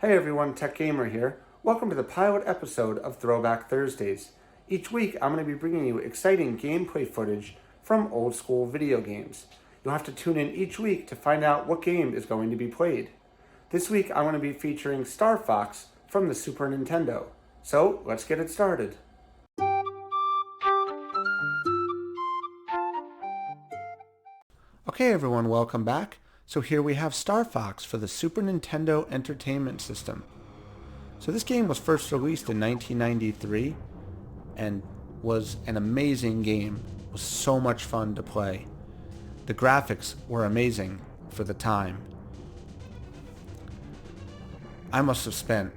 Hey everyone, Tekgamer here. Welcome to the pilot episode of Throwback Thursdays. Each week, I'm going to be bringing you exciting gameplay footage from old school video games. You'll have to tune in each week to find out what game is going to be played. This week, I'm going to be featuring Starfox from the Super Nintendo. So, let's get it started. Okay everyone, welcome back. So here we have Starfox for the Super Nintendo Entertainment System. So this game was first released in 1993 and was an amazing game. It was so much fun to play. The graphics were amazing for the time. I must have spent,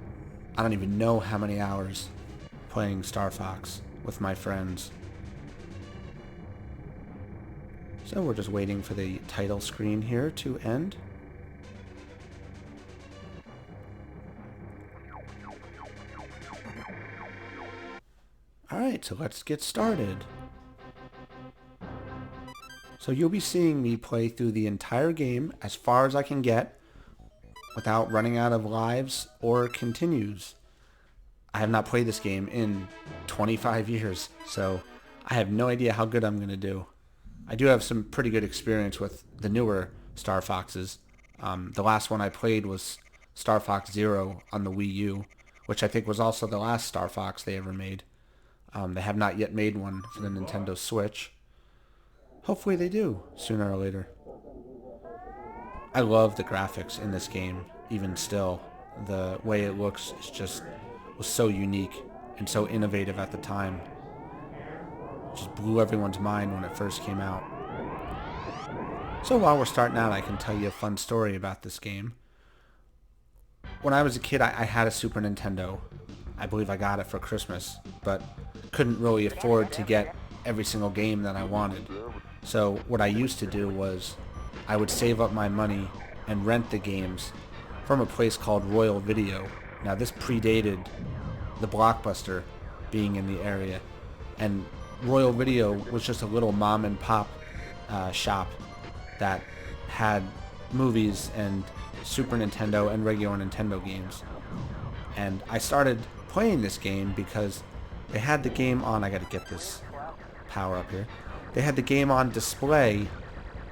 I don't even know how many hours playing Starfox with my friends. So we're just waiting for the title screen here to end. Alright, so let's get started. So you'll be seeing me play through the entire game as far as I can get without running out of lives or continues. I have not played this game in 25 years, so I have no idea how good I'm going to do. I do have some pretty good experience with the newer Star Foxes. The last one I played was Star Fox Zero on the Wii U, which I think was also the last Star Fox they ever made. They have not yet made one for the Nintendo Switch. Hopefully they do, sooner or later. I love the graphics in this game, even still. The way it looks was so unique and so innovative at the time. Just blew everyone's mind when it first came out. So while we're starting out, I can tell you a fun story about this game. When I was a kid, I had a Super Nintendo. I believe I got it for Christmas, but couldn't really afford to get every single game that I wanted. So what I used to do was I would save up my money and rent the games from a place called Royal Video. Now this predated the Blockbuster being in the area, and Royal Video was just a little mom and pop shop that had movies and Super Nintendo and regular Nintendo games. And I started playing this game because they had the game on, I gotta get this power up here. They had the game on display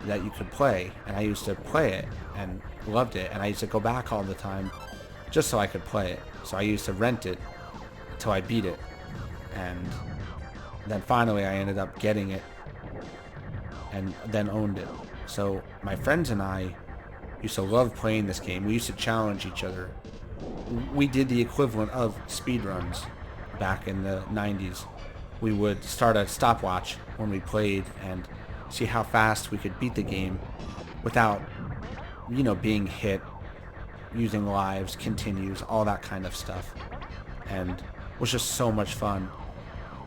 that you could play, and I used to play it and loved it, and I used to go back all the time just so I could play it. So I used to rent it until I beat it, and then finally I ended up getting it and then owned it. So my friends and I used to love playing this game. We used to challenge each other. We did the equivalent of speedruns back in the 90s. We would start a stopwatch when we played and see how fast we could beat the game without, being hit, using lives, continues, all that kind of stuff. And it was just so much fun.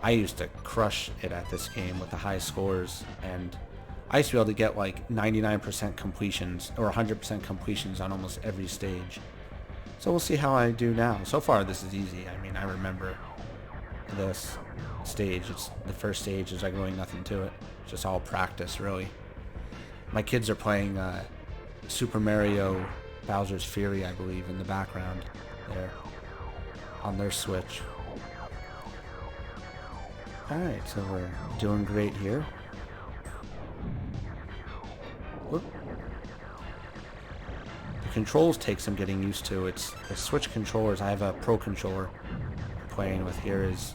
I used to crush it at this game with the high scores, and I used to be able to get like 99% completions or 100% completions on almost every stage. So we'll see how I do now. So far this is easy. I mean, I remember this stage. The first stage is like really nothing to it. It's just all practice, really. My kids are playing Super Mario Bowser's Fury, I believe, in the background there on their Switch. Alright, so we're doing great here. Whoop. The controls take some getting used to. It's the Switch controllers. I have a Pro controller I'm playing with here is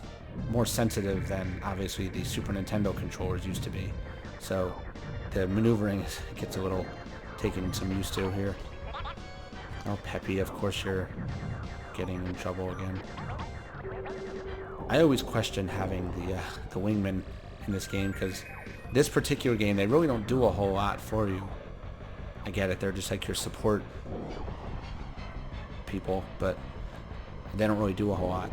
more sensitive than obviously the Super Nintendo controllers used to be. So the maneuvering gets a little taken some used to here. Oh, Peppy, of course you're getting in trouble again. I always question having the wingman in this game, because this particular game, they really don't do a whole lot for you. I get it, they're just like your support people, but they don't really do a whole lot.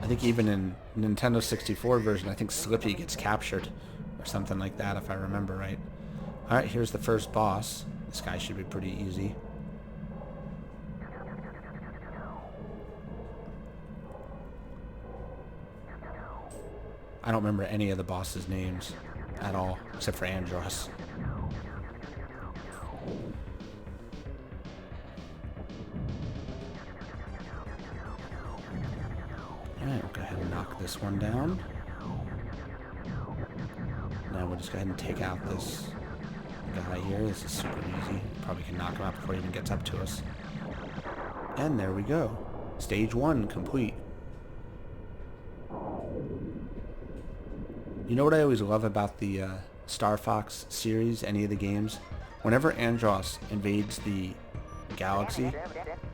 I think even in Nintendo 64 version, I think Slippy gets captured or something like that, if I remember right. Alright, here's the first boss. This guy should be pretty easy. I don't remember any of the boss's names at all, except for Andros. knock this one down. Now we'll just go ahead and take out this guy here. This is super easy. Probably can knock him out before he even gets up to us. And there we go. Stage 1 complete. You know what I always love about the Starfox series, any of the games? Whenever Andros invades the galaxy,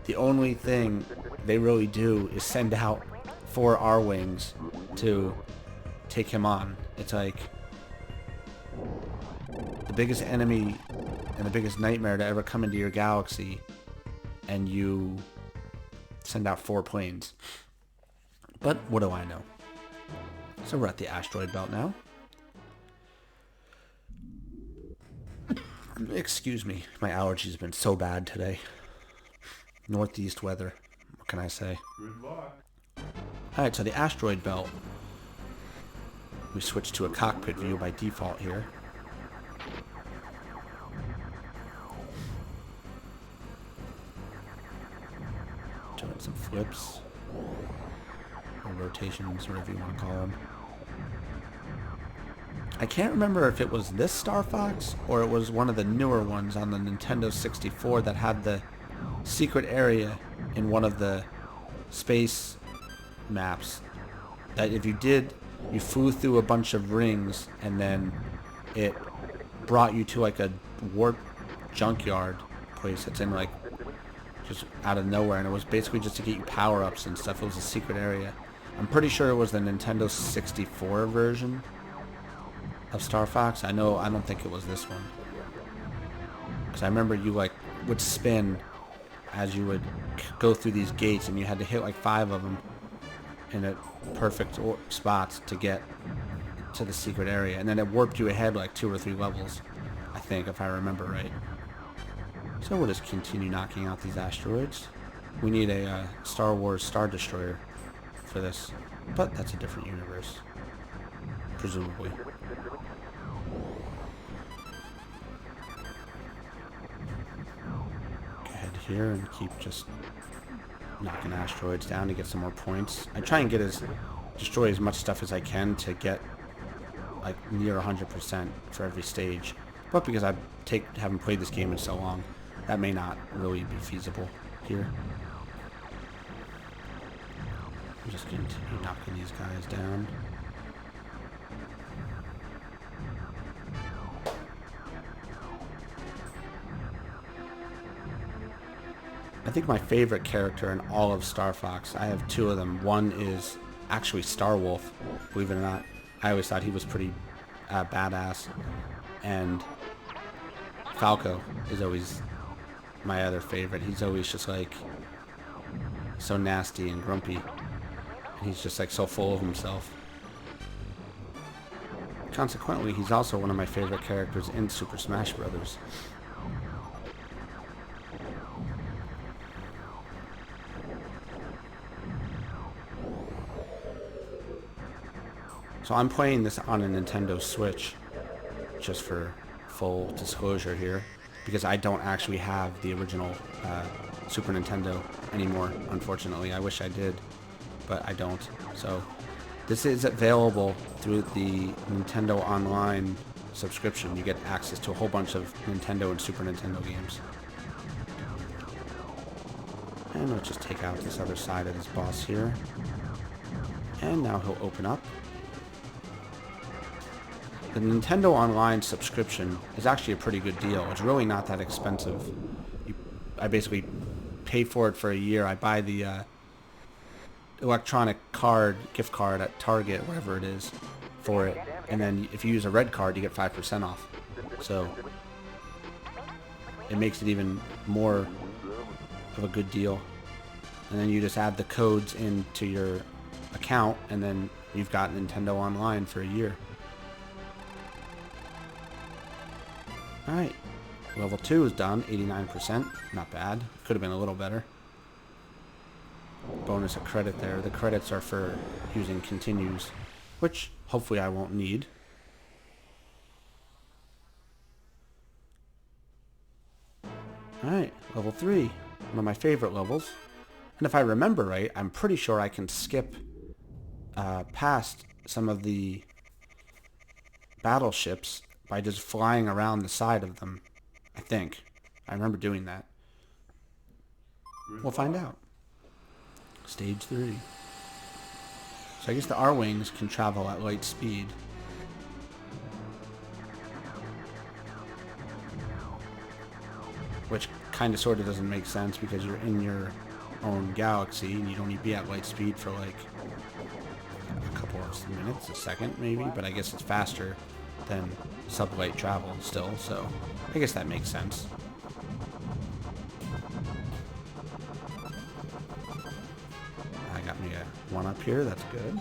the only thing they really do is send out 4 R-Wings to take him on. It's like the biggest enemy and the biggest nightmare to ever come into your galaxy, and you send out 4 planes. But what do I know? So we're at the asteroid belt now. Excuse me, my allergies have been so bad today. Northeast weather, what can I say? Alright, so the asteroid belt. We switch to a cockpit view by default here. Doing some flips. Or rotations, whatever you want to call them. I can't remember if it was this Star Fox or it was one of the newer ones on the Nintendo 64 that had the secret area in one of the space maps that if you did, you flew through a bunch of rings and then it brought you to like a warp junkyard place that's in like just out of nowhere, and it was basically just to get you power-ups and stuff. It was a secret area. I'm pretty sure it was the Nintendo 64 version of Star Fox. I don't think it was this one, because I remember you like would spin as you would go through these gates, and you had to hit like 5 of them in a perfect spots to get to the secret area, and then it warped you ahead like 2 or 3 levels, I think, if I remember right. So we'll just continue knocking out these asteroids. We need a Star Wars Star Destroyer for this, but that's a different universe, presumably. Go ahead here and keep just knocking asteroids down to get some more points. I try and destroy as much stuff as I can to get like near 100% for every stage. But because I haven't played this game in so long, that may not really be feasible here. I'm just going to continue knocking these guys down. I think my favorite character in all of Star Fox, I have 2 of them. One is actually Star Wolf, believe it or not. I always thought he was pretty badass. And Falco is always my other favorite. He's always just like so nasty and grumpy. And he's just like so full of himself. Consequently, he's also one of my favorite characters in Super Smash Bros. So I'm playing this on a Nintendo Switch, just for full disclosure here, because I don't actually have the original Super Nintendo anymore, unfortunately. I wish I did, but I don't. So this is available through the Nintendo Online subscription. You get access to a whole bunch of Nintendo and Super Nintendo games. And let's just take out this other side of this boss here. And now he'll open up. The Nintendo Online subscription is actually a pretty good deal. It's really not that expensive. I basically pay for it for a year. I buy the electronic gift card at Target, wherever it is, for it. And then if you use a red card, you get 5% off. So it makes it even more of a good deal. And then you just add the codes into your account, and then you've got Nintendo Online for a year. Alright, level 2 is done, 89%, not bad, could have been a little better. Bonus of credit there, the credits are for using continues, which hopefully I won't need. Alright, level 3, one of my favorite levels. And if I remember right, I'm pretty sure I can skip past some of the battleships by just flying around the side of them. I think. I remember doing that. We'll find out. Stage 3. So I guess the R-Wings can travel at light speed. Which kind of sort of doesn't make sense because you're in your own galaxy and you'd only be at light speed for like a couple of minutes, a second maybe, but I guess it's faster than sublight travel still, so I guess that makes sense. I got me a 1 up here, that's good.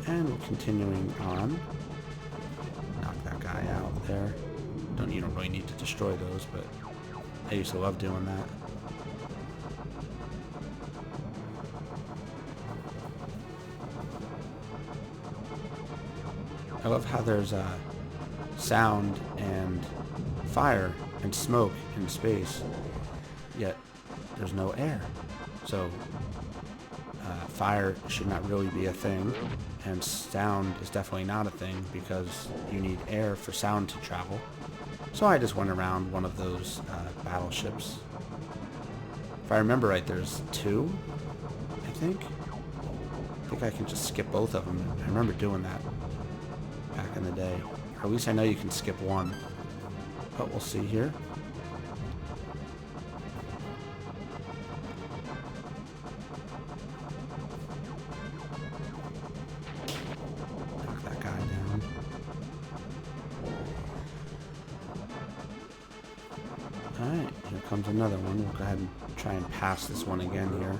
And continuing on. Knock that guy out there. You don't really need to destroy those, but I used to love doing that. I love how there's sound and fire and smoke in space, yet there's no air. So fire should not really be a thing, and sound is definitely not a thing because you need air for sound to travel. So I just went around one of those battleships. If I remember right, there's 2, I think. I think I can just skip both of them. I remember doing that back in the day. Or at least I know you can skip 1. But we'll see here. Knock that guy down. Alright, here comes another one. We'll go ahead and try and pass this one again here.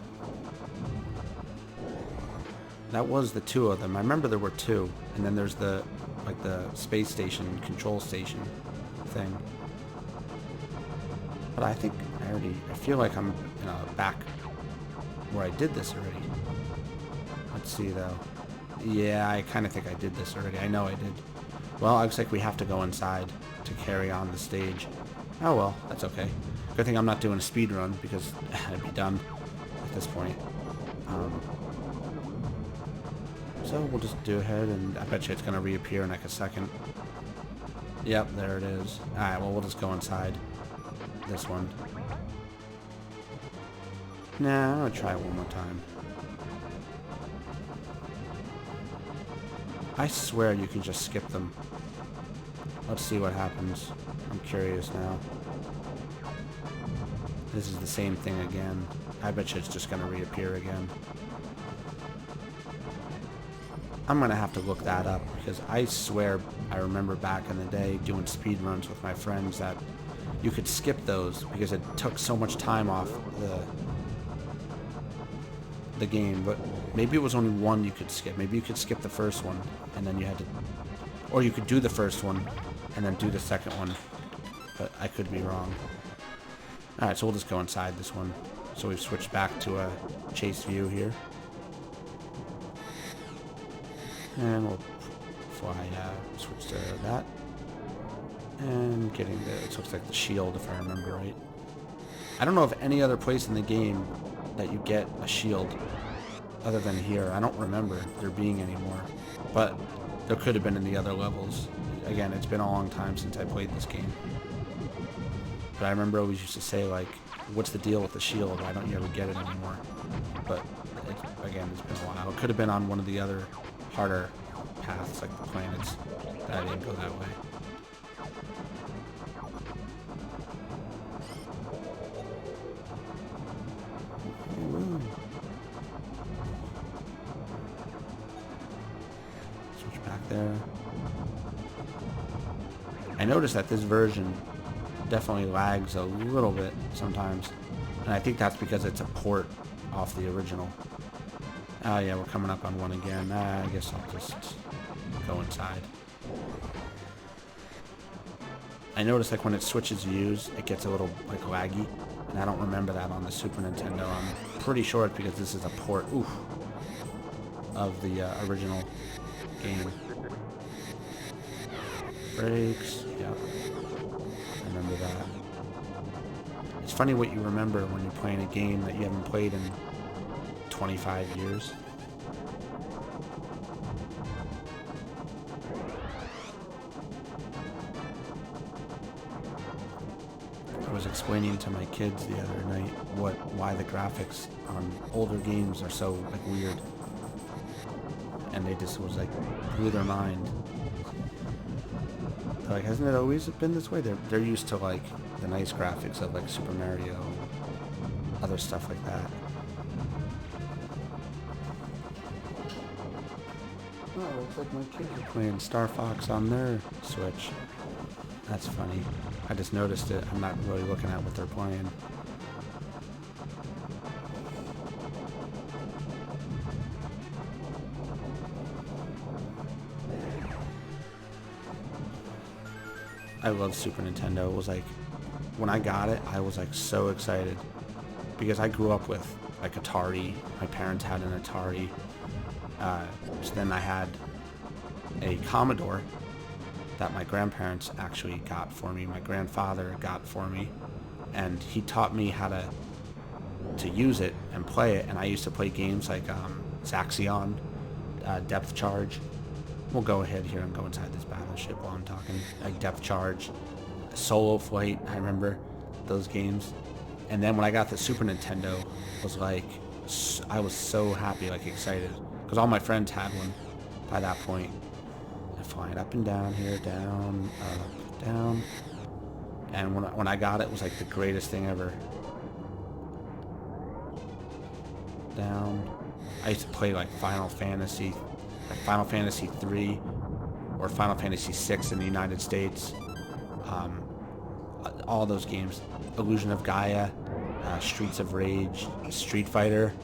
That was the 2 of them. I remember there were 2. And then there's the, like the space station, control station thing. But I think I feel like I'm back where I did this already. Let's see though. Yeah, I kind of think I did this already. I know I did. Well, it looks like we have to go inside to carry on the stage. Oh well, that's okay. Good thing I'm not doing a speed run because I'd be done at this point. So we'll just do ahead, and I bet you it's going to reappear in like a second. Yep, there it is. Alright, well we'll just go inside this one. Nah, I'm going to try it one more time. I swear you can just skip them. Let's see what happens. I'm curious now. This is the same thing again. I bet you it's just going to reappear again. I'm going to have to look that up because I swear I remember back in the day doing speed runs with my friends that you could skip those because it took so much time off the game. But maybe it was only one you could skip. Maybe you could skip the first one and then you had to, or you could do the first one and then do the second one. But I could be wrong. Alright, so we'll just go inside this one. So we've switched back to a chase view here. And we'll fly, switch to that. And getting it looks like the shield if I remember right. I don't know of any other place in the game that you get a shield other than here. I don't remember there being any more. But there could have been in the other levels. Again, it's been a long time since I played this game. But I remember I always used to say, like, what's the deal with the shield? Why don't you ever get it anymore? But, again, it's been a while. It could have been on one of the other harder paths, like the planets, that I didn't go that way. Ooh. Switch back there. I noticed that this version definitely lags a little bit sometimes, and I think that's because it's a port off the original. Oh yeah, we're coming up on one again. I guess I'll just go inside. I noticed like when it switches views, it gets a little like laggy, and I don't remember that on the Super Nintendo. I'm pretty sure it's because this is a port, of the original game. Brakes, yep. I remember that. It's funny what you remember when you're playing a game that you haven't played in 25 years. was explaining to my kids the other night why the graphics on older games are so like weird, and they just was like blew their mind. They're like, hasn't it always been this way? They're used to like the nice graphics of like Super Mario and other stuff like that. Oh, looks like my kids are playing Starfox on their Switch. That's funny. I just noticed it. I'm not really looking at what they're playing. I love Super Nintendo. It was like, when I got it, I was like so excited. Because I grew up with like Atari. My parents had an Atari. So then I had a Commodore that my grandparents actually got for me. My grandfather got for me, and he taught me how to use it and play it. And I used to play games like Zaxion, Depth Charge. We'll go ahead here and go inside this battleship while I'm talking. Like Depth Charge, Solo Flight. I remember those games. And then when I got the Super Nintendo, was like, I was so happy, like excited, because all my friends had one by that point. Flying up and down here, down, up, down. And when I got it, it was like the greatest thing ever. Down. I used to play like Final Fantasy 3 or Final Fantasy 6 in the United States. All those games. Illusion of Gaia, Streets of Rage, Street Fighter.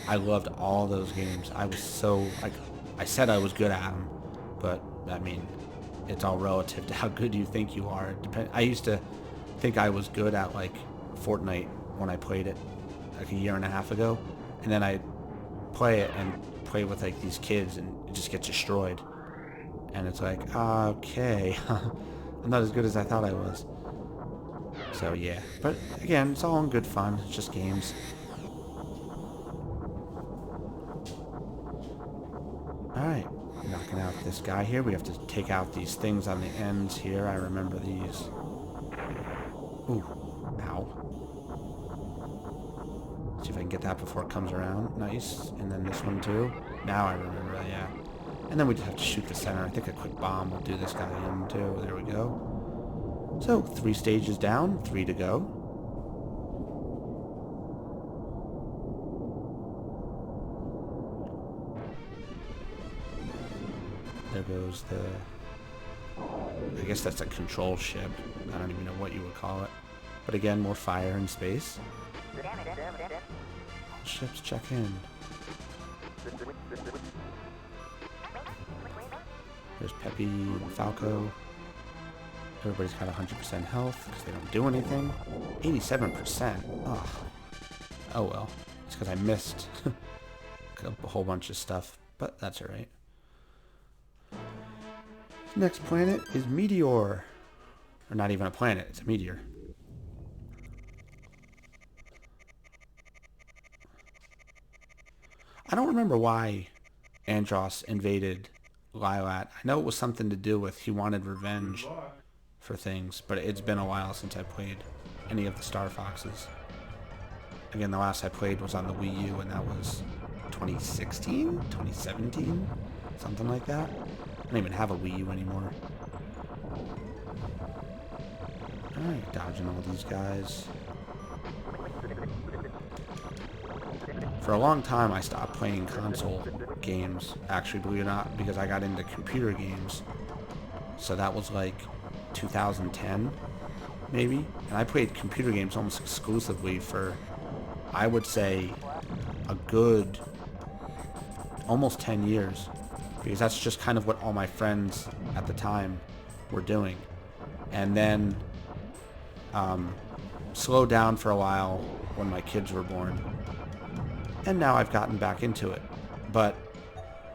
I loved all those games. I was so, like, I said I was good at them. But, I mean, it's all relative to how good you think you are. I used to think I was good at, like, Fortnite when I played it, like, a year and a half ago. And then I play it and play with, like, these kids, and it just gets destroyed. And it's like, okay, I'm not as good as I thought I was. So, yeah. But, again, it's all in good fun. It's just games. Alright. Knocking out this guy here. We have to take out these things on the ends here. I remember these. Ooh. Ow. See if I can get that before it comes around. Nice. And then this one too. Now I remember that, yeah. And then we just have to shoot the center. I think a quick bomb will do this guy in too. There we go. So, 3 stages down, 3 to go. There goes the... I guess that's a control ship. I don't even know what you would call it. But again, more fire in space. Ships check in. There's Peppy and Falco. Everybody's got 100% health because they don't do anything. 87%. Ugh. Oh well. It's because I missed a whole bunch of stuff. But that's alright. Next planet is Meteor. Or not even a planet, it's a meteor. I don't remember why Andros invaded Lilat. I know it was something to do with he wanted revenge for things, but it's been a while since I played any of the Star Foxes. Again, the last I played was on the Wii U, and that was 2016? 2017? Something like that. I don't even have a Wii U anymore. Alright, dodging all these guys. For a long time, I stopped playing console games, actually, believe it or not, because I got into computer games. So that was like 2010, maybe. And I played computer games almost exclusively for, I would say, a good almost 10 years. Because that's just kind of what all my friends at the time were doing. And then slowed down for a while when my kids were born. And now I've gotten back into it. But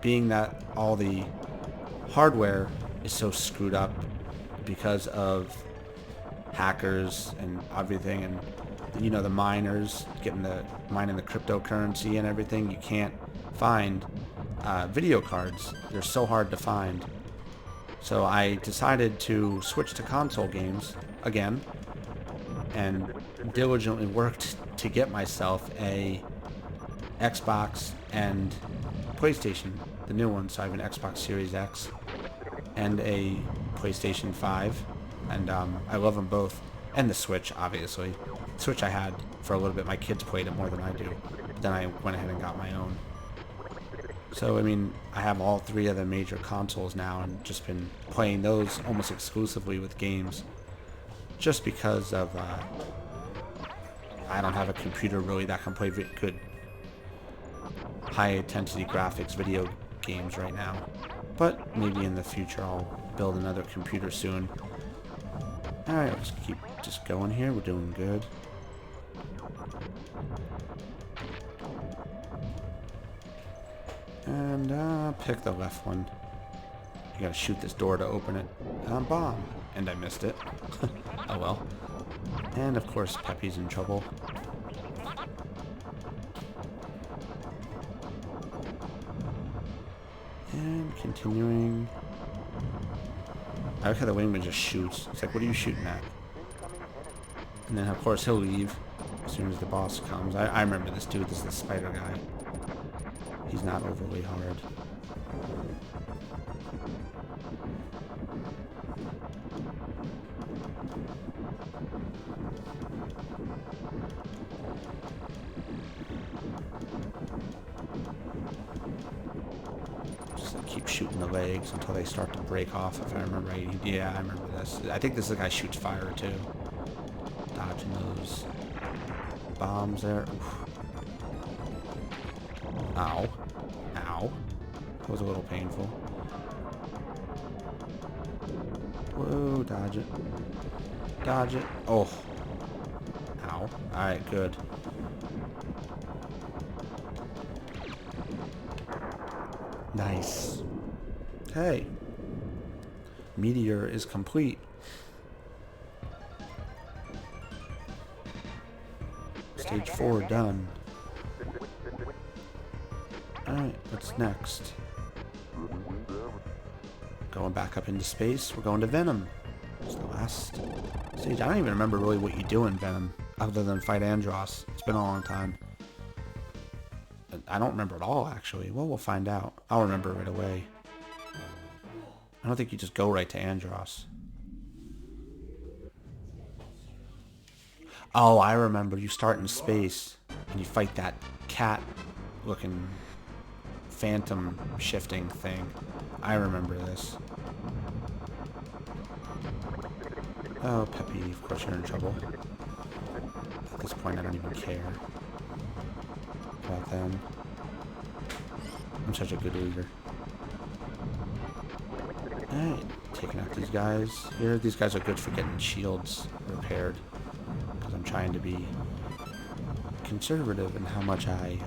being that all the hardware is so screwed up because of hackers and everything, and you know, the miners getting the mining the cryptocurrency and everything, you can't find video cards. They're so hard to find. So I decided to switch to console games again, and diligently worked to get myself a Xbox and PlayStation, the new one. So I have an Xbox Series X and a PlayStation 5, and I love them both. And the Switch, obviously. Switch I had for a little bit. My kids played it more than I do. But then I went ahead and got my own. So, I mean, I have all three of the major consoles now and just been playing those almost exclusively with games. Just because of, I don't have a computer really that can play good high-intensity graphics video games right now. But maybe in the future I'll build another computer soon. Alright, let's keep just going here. We're doing good. And pick the left one. You gotta shoot this door to open it. Bomb. And I missed it. Oh well. And of course Peppy's in trouble. And continuing. I like how the wingman just shoots. It's like, what are you shooting at? And then of course he'll leave as soon as the boss comes. I remember this dude. This is the spider guy. He's not overly hard. Just keep shooting the legs until they start to break off, if I remember right. Yeah, I remember this. I think this is the guy who shoots fire too. Dodging those bombs there. Oof. Ow. Ow. That was a little painful. Whoa, dodge it. Dodge it. Oh. Ow. Alright, good. Nice. Okay. Meteor is complete. Stage 4 done. Alright, what's next? Going back up into space, we're going to Venom. It's the last stage. I don't even remember really what you do in Venom, other than fight Andross. It's been a long time. I don't remember at all, actually. Well, we'll find out. I'll remember right away. I don't think you just go right to Andross. Oh, I remember. You start in space, and you fight that cat-looking phantom shifting thing. I remember this. Oh, Peppy, of course you're in trouble. At this point, I don't even care about them. I'm such a good leader. Alright, taking out these guys here. These guys are good for getting shields repaired. Because I'm trying to be conservative in how much I...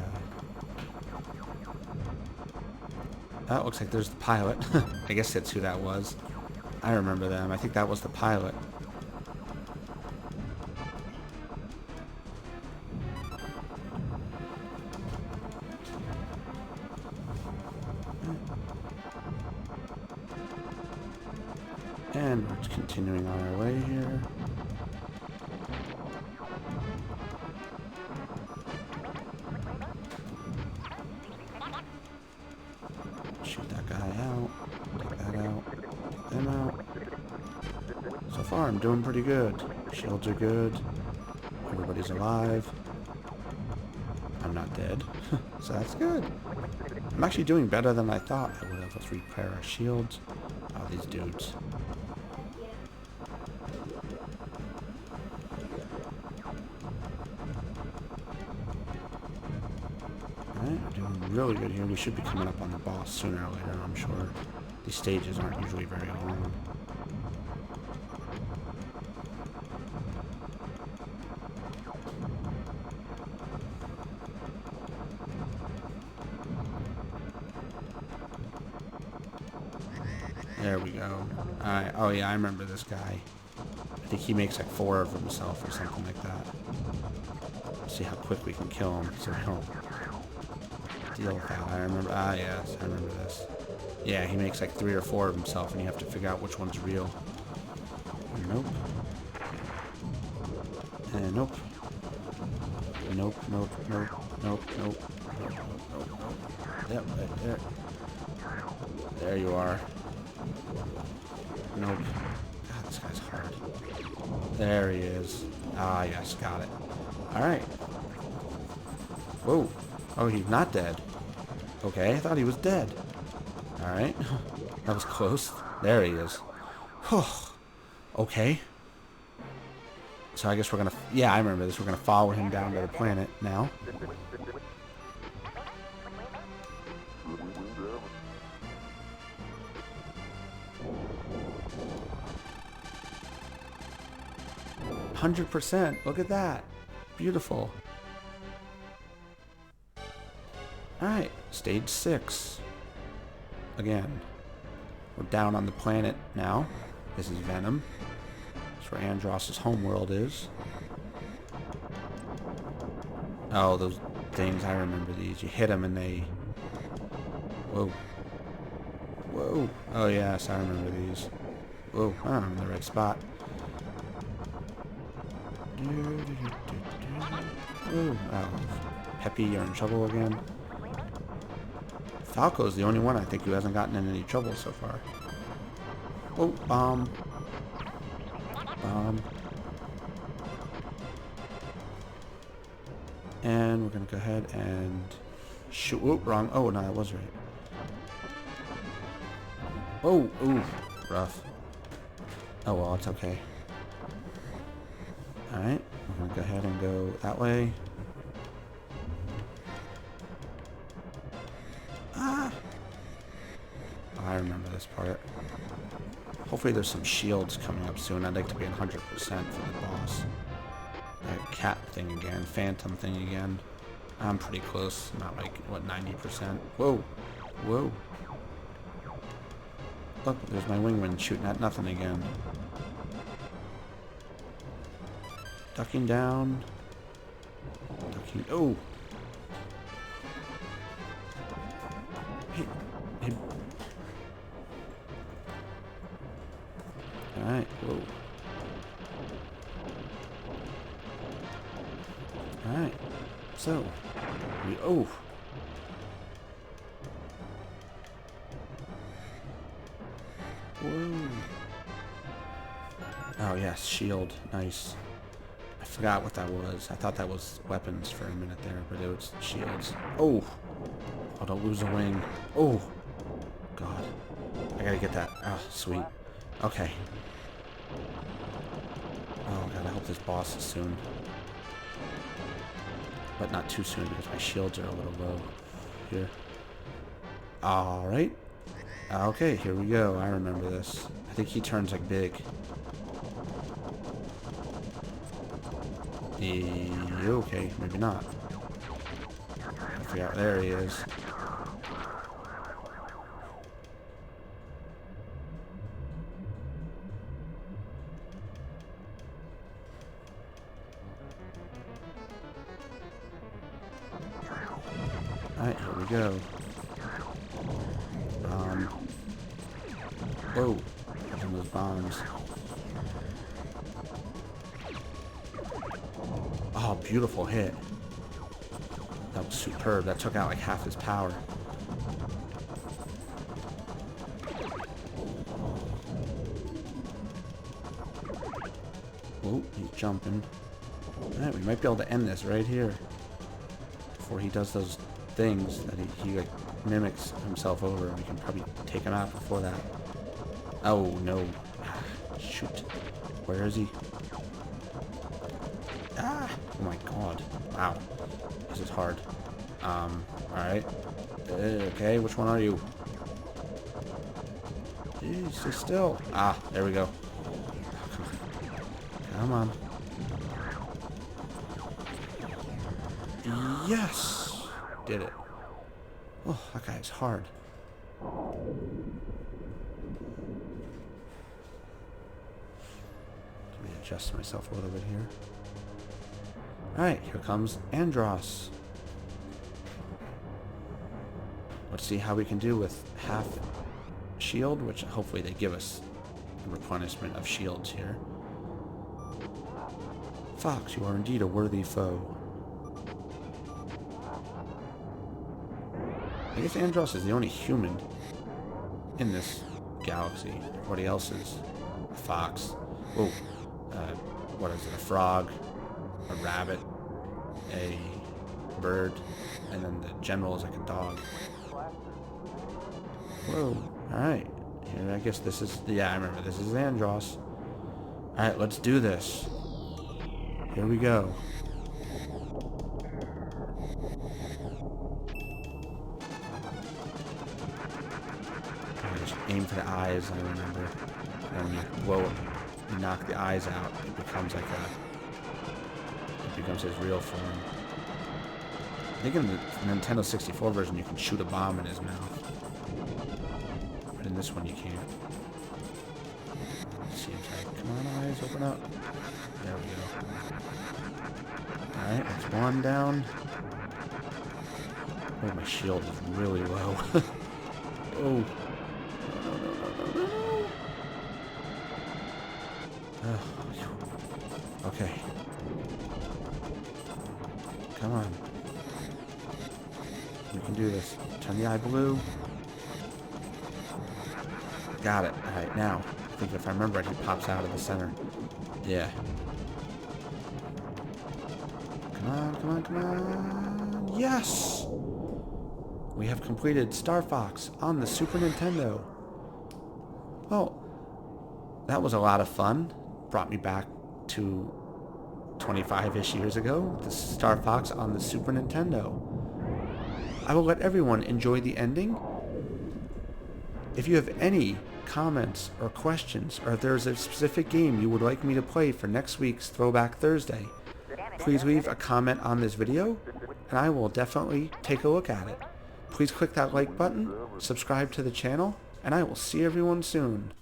Oh, it looks like there's the pilot. I guess that's who that was. I remember them. I think that was the pilot. And we're continuing on our way here. Shoot that guy out. Take that out. Take them out. So far, I'm doing pretty good. Shields are good. Everybody's alive. I'm not dead. So that's good. I'm actually doing better than I thought I would have with 3 pair of shields. Oh, these dudes. Alright, we're doing really good here. We should be coming up on the boss sooner or later, I'm sure. These stages aren't usually very long. There we go. Alright, oh yeah, I remember this guy. I think he makes like 4 of himself or something like that. Let's see how quick we can kill him so we don't deal with that. I remember, yes, I remember this. Yeah, he makes like 3 or 4 of himself and you have to figure out which one's real. Nope. Nope. Nope, nope, nope, nope, nope, nope, nope, nope. Yep, right there. There you are. Nope. God, this guy's hard. There he is. Ah, yes, got it. Alright. Whoa. Oh, he's not dead. Okay, I thought he was dead. Alright. That was close. There he is. Okay. So I guess we're gonna... Yeah, I remember this. We're gonna follow him down to the planet now. %. Look at that. Beautiful. Alright. Stage 6. Again. We're down on the planet now. This is Venom. That's where Andross's homeworld is. Oh, those things. I remember these. You hit them and they... Whoa. Whoa. Oh, yes. I remember these. Whoa. I'm in the right spot. Whoa. Oh. Peppy, you're in trouble again. Falco's the only one I think who hasn't gotten in any trouble so far. Oh, bomb. Bomb. And we're gonna go ahead and shoot. Oh, wrong. Oh, no, that was right. Oh, ooh, rough. Oh well, it's okay. Alright, we're gonna go ahead and go that way. Ah! Oh, I remember this part. Hopefully there's some shields coming up soon. I'd like to be 100% for the boss. That cat thing again, phantom thing again. I'm pretty close. Not like, what, 90%? Whoa! Whoa! Look, there's my wingman shooting at nothing again. Ducking down. Ducking. Oh! Hey. Hey. Alright, whoa. Alright. So. Oh! Whoa. Oh, yes, shield. Nice. I forgot what that was. I thought that was weapons for a minute there, but it was shields. Oh! Oh, don't lose a wing. Oh! God. I gotta get that. Oh, sweet. Okay. Oh, God, I hope this boss is soon. But not too soon because my shields are a little low here. Alright. Okay, here we go. I remember this. I think he turns like big. Okay, maybe not. I forgot. There he is. Alright, here we go. Whoa. Using those bombs. Oh, beautiful hit. That was superb. That took out like half his power. Oh, he's jumping. Alright, we might be able to end this right here. Before he does those things that he like mimics himself over. We can probably take him out before that. Oh, no. Shoot. Where is he? Ah! Oh my god. Wow. This is hard. Alright. Okay, which one are you? Jeez, stay still. Ah, there we go. Come on. Yes! Did it. Oh, that guy's hard. Let me adjust myself a little bit here. Alright, here comes Andross. Let's see how we can do with half shield, which hopefully they give us a replenishment of shields here. Fox, you are indeed a worthy foe. I guess Andros is the only human in this galaxy. Everybody else is a fox. Oh, what is it? A frog, a rabbit, a bird, and then the general is like a dog. Whoa, alright. Here, I guess this is... Yeah, I remember. This is Andros. Alright, let's do this. Here we go. I just aim for the eyes, I remember. And when you blow it, you knock the eyes out, it becomes like a... It becomes his real form. I think in the Nintendo 64 version you can shoot a bomb in his mouth. But in this one you can't. Let's see, like, come on, eyes, open up. There we go. Alright, that's one down. Oh, my shield is really low. Oh. No. Okay. Come on. You can do this. Turn the eye blue. Got it. Alright, now. I think if I remember right, he pops out of the center. Yeah. Come on. Yes! We have completed Starfox on the Super Nintendo. Well, that was a lot of fun. Brought me back to 25-ish years ago. The Starfox on the Super Nintendo. I will let everyone enjoy the ending. If you have any comments or questions, or if there's a specific game you would like me to play for next week's Throwback Thursday, please leave a comment on this video, and I will definitely take a look at it. Please click that like button, subscribe to the channel, and I will see everyone soon.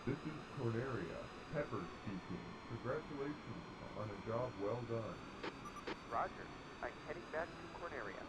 This is Cornelia, Pepper speaking. Congratulations on a job well done. Roger. I'm heading back to Cornelia.